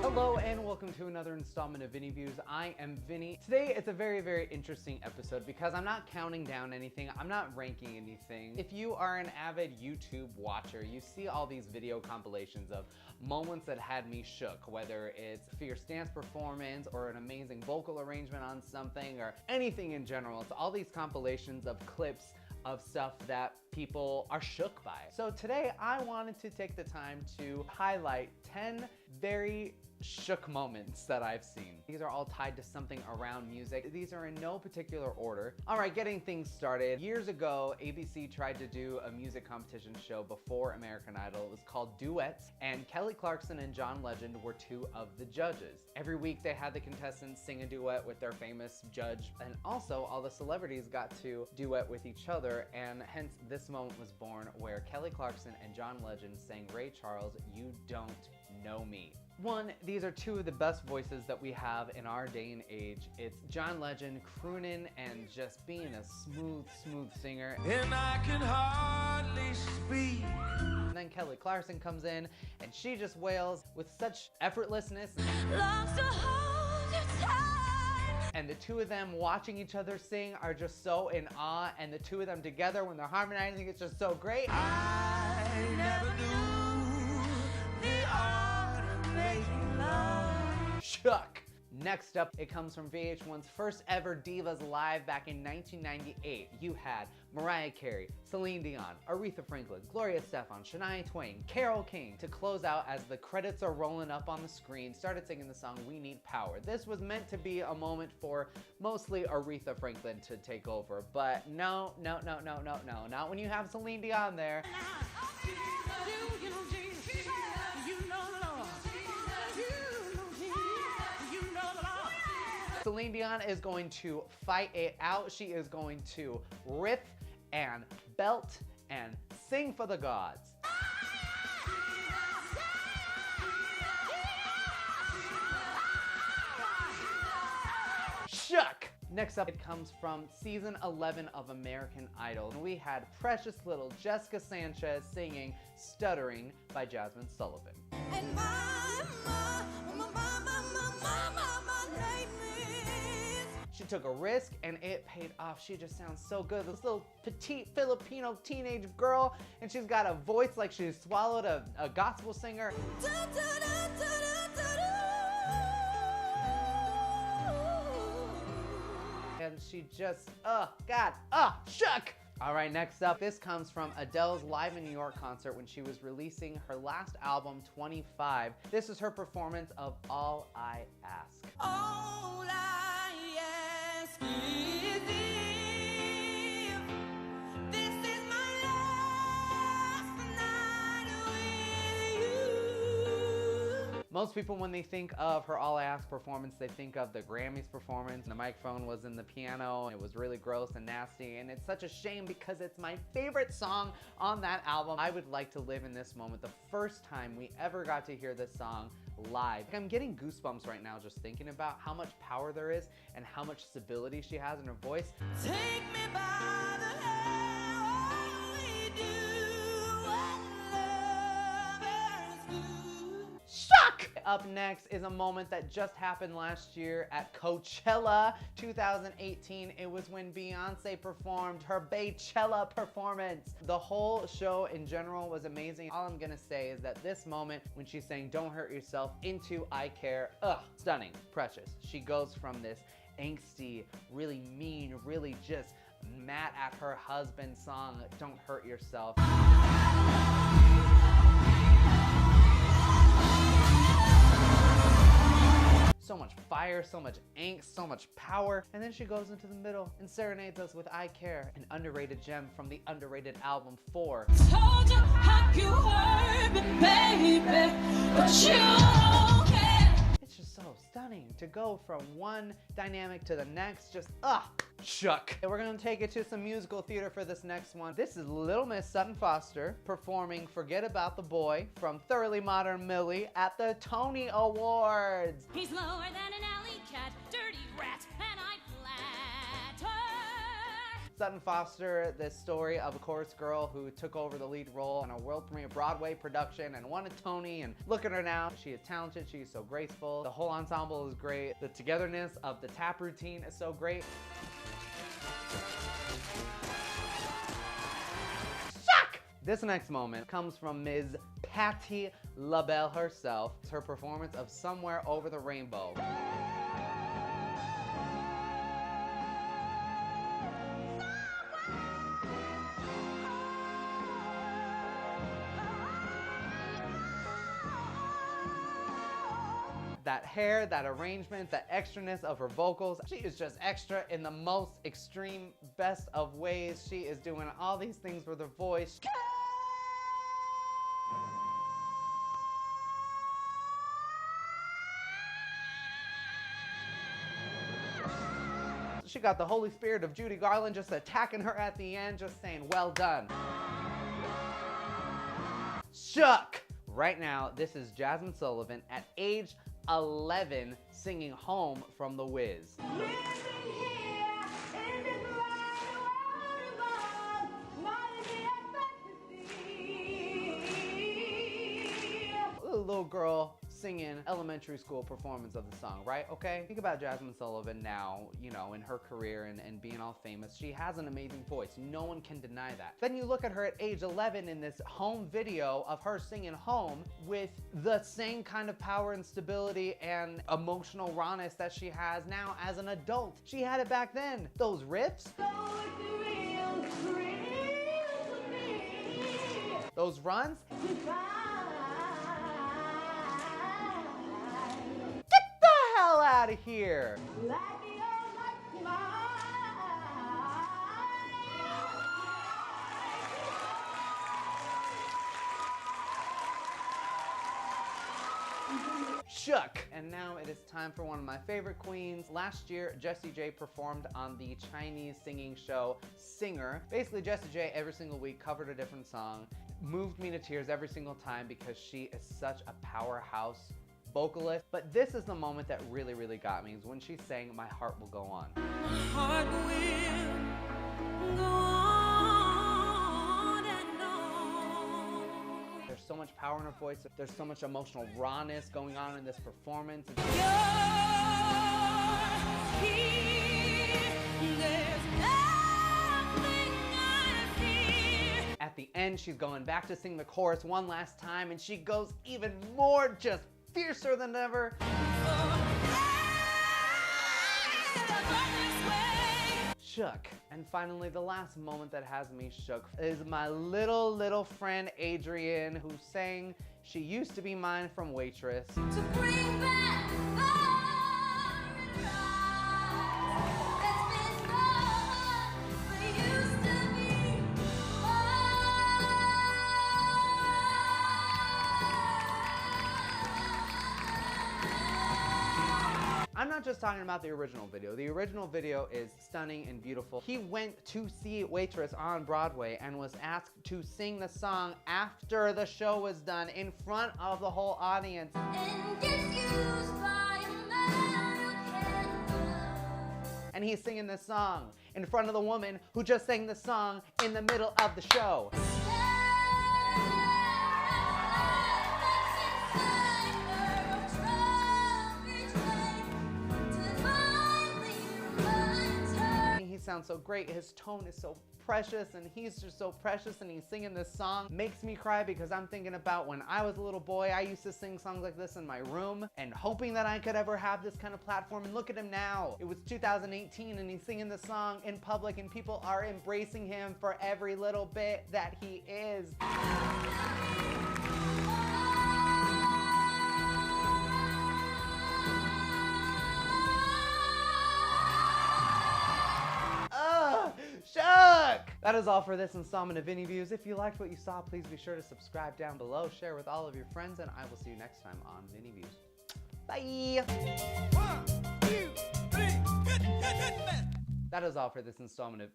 Hello and welcome to another installment of Vinny Views. I am Vinny. Today it's a very, very interesting episode because I'm not counting down anything. I'm not ranking anything. If you are an avid YouTube watcher, you see all these video compilations of moments that had me shook, whether it's a fierce dance performance or an amazing vocal arrangement on something or anything in general. It's all these compilations of clips of stuff that people are shook by. So today I wanted to take the time to highlight 10 very shook moments that I've seen. These are all tied to something around music. These are in no particular order. All right, getting things started. Years ago, ABC tried to do a music competition show before American Idol. It was called Duets, and Kelly Clarkson and John Legend were two of the judges. Every week they had the contestants sing a duet with their famous judge, and also all the celebrities got to duet with each other, and hence this moment was born where Kelly Clarkson and John Legend sang Ray Charles' You Don't Know Me. One, these are two of the best voices that we have in our day and age. It's John Legend crooning and just being a smooth, smooth singer. And I can hardly speak. And then Kelly Clarkson comes in and she just wails with such effortlessness. Loves to hold your time. And the two of them watching each other sing are just so in awe, and the two of them together when they're harmonizing, it's just so great. I never knew the art of making love. Shook. Next up, it comes from VH1's first ever Divas Live back in 1998. You had Mariah Carey, Celine Dion, Aretha Franklin, Gloria Estefan, Shania Twain, Carole King to close out as the credits are rolling up on the screen, started singing the song We Need Power. This was meant to be a moment for mostly Aretha Franklin to take over, but no, not when you have Celine Dion there. Celine Dion is going to fight it out. She is going to riff and belt and sing for the gods. Shook! Next up, it comes from season 11 of American Idol. And we had precious little Jessica Sanchez singing Stuttering by Jazmine Sullivan. And she took a risk and it paid off. She just sounds so good. This little petite Filipino teenage girl, and she's got a voice like she swallowed a gospel singer. And she just, shook! All right, next up, this comes from Adele's Live in New York concert when she was releasing her last album, 25. This is her performance of All I Ask. All I ask is if this is my last night with you. Most people, when they think of her All I Ask performance, they think of the Grammys performance. The microphone was in the piano, and it was really gross and nasty, and it's such a shame because it's my favorite song on that album. I would like to live in this moment, the first time we ever got to hear this song live. I'm getting goosebumps right now just thinking about how much power there is and how much stability she has in her voice. Take me by the hand, we do what lovers do. Shock! Up next is a moment that just happened last year at Coachella 2018. It was when Beyonce performed her Baychella performance. The whole show in general was amazing. All I'm gonna say is that this moment when she sang Don't Hurt Yourself into I Care, stunning, precious. She goes from this angsty, really mean, really just mad at her husband song, Don't Hurt Yourself. So much fire, so much angst, so much power. And then she goes into the middle and serenades us with I Care, an underrated gem from the underrated album 4. Told you how you hurt me, baby, but you don't care. It's just so stunning to go from one dynamic to the next, just shook. And we're gonna take it to some musical theater for this next one. This is Little Miss Sutton Foster performing Forget About the Boy from Thoroughly Modern Millie at the Tony Awards. He's lower than an alley cat, dirty rat, and I flatter. Sutton Foster, this story of a chorus girl who took over the lead role in a world premiere Broadway production and won a Tony, and look at her now. She is talented, she is so graceful. The whole ensemble is great. The togetherness of the tap routine is so great. This next moment comes from Ms. Patti LaBelle herself. It's her performance of Somewhere Over the Rainbow. That hair, that arrangement, the extraness of her vocals. She is just extra in the most extreme, best of ways. She is doing all these things with her voice. She got the Holy Spirit of Judy Garland just attacking her at the end, just saying, well done. Shook! Right now, this is Jazmine Sullivan at age 11 singing Home from The Wiz. Little girl singing elementary school performance of the song, right? Okay? Think about Jazmine Sullivan now, you know, in her career and being all famous. She has an amazing voice. No one can deny that. Then you look at her at age 11 in this home video of her singing Home with the same kind of power and stability and emotional rawness that she has now as an adult. She had it back then. Those riffs. Those runs. Out of here. Shook. And now it is time for one of my favorite queens. Last year, Jessie J performed on the Chinese singing show Singer. Basically, Jessie J every single week covered a different song. Moved me to tears every single time because she is such a powerhouse vocalist. But this is the moment that really, really got me, is when she sang My Heart Will Go On. My heart will go on and on. There's so much power in her voice. There's so much emotional rawness going on in this performance. You're here. There's nothing I fear. At the end, she's going back to sing the chorus one last time, and she goes even more just fiercer than ever. Shook. And finally, the last moment that has me shook is my little friend Adrian, who sang She Used to Be Mine from Waitress. To bring back I'm not just talking about the original video. The original video is stunning and beautiful. He went to see Waitress on Broadway and was asked to sing the song after the show was done in front of the whole audience. And he's singing this song in front of the woman who just sang the song in the middle of the show. Sounds so great. His tone is so precious, and he's just so precious, and he's singing this song. Makes me cry because I'm thinking about when I was a little boy. I used to sing songs like this in my room and hoping that I could ever have this kind of platform, and look at him now. It was 2018 and he's singing this song in public, and people are embracing him for every little bit that he is. Shook! That is all for this installment of Vinny Views. If you liked what you saw, please be sure to subscribe down below, share with all of your friends, and I will see you next time on Vinny Views. Bye! 1, 2, 3, hit, hit, hit, that is all for this installment of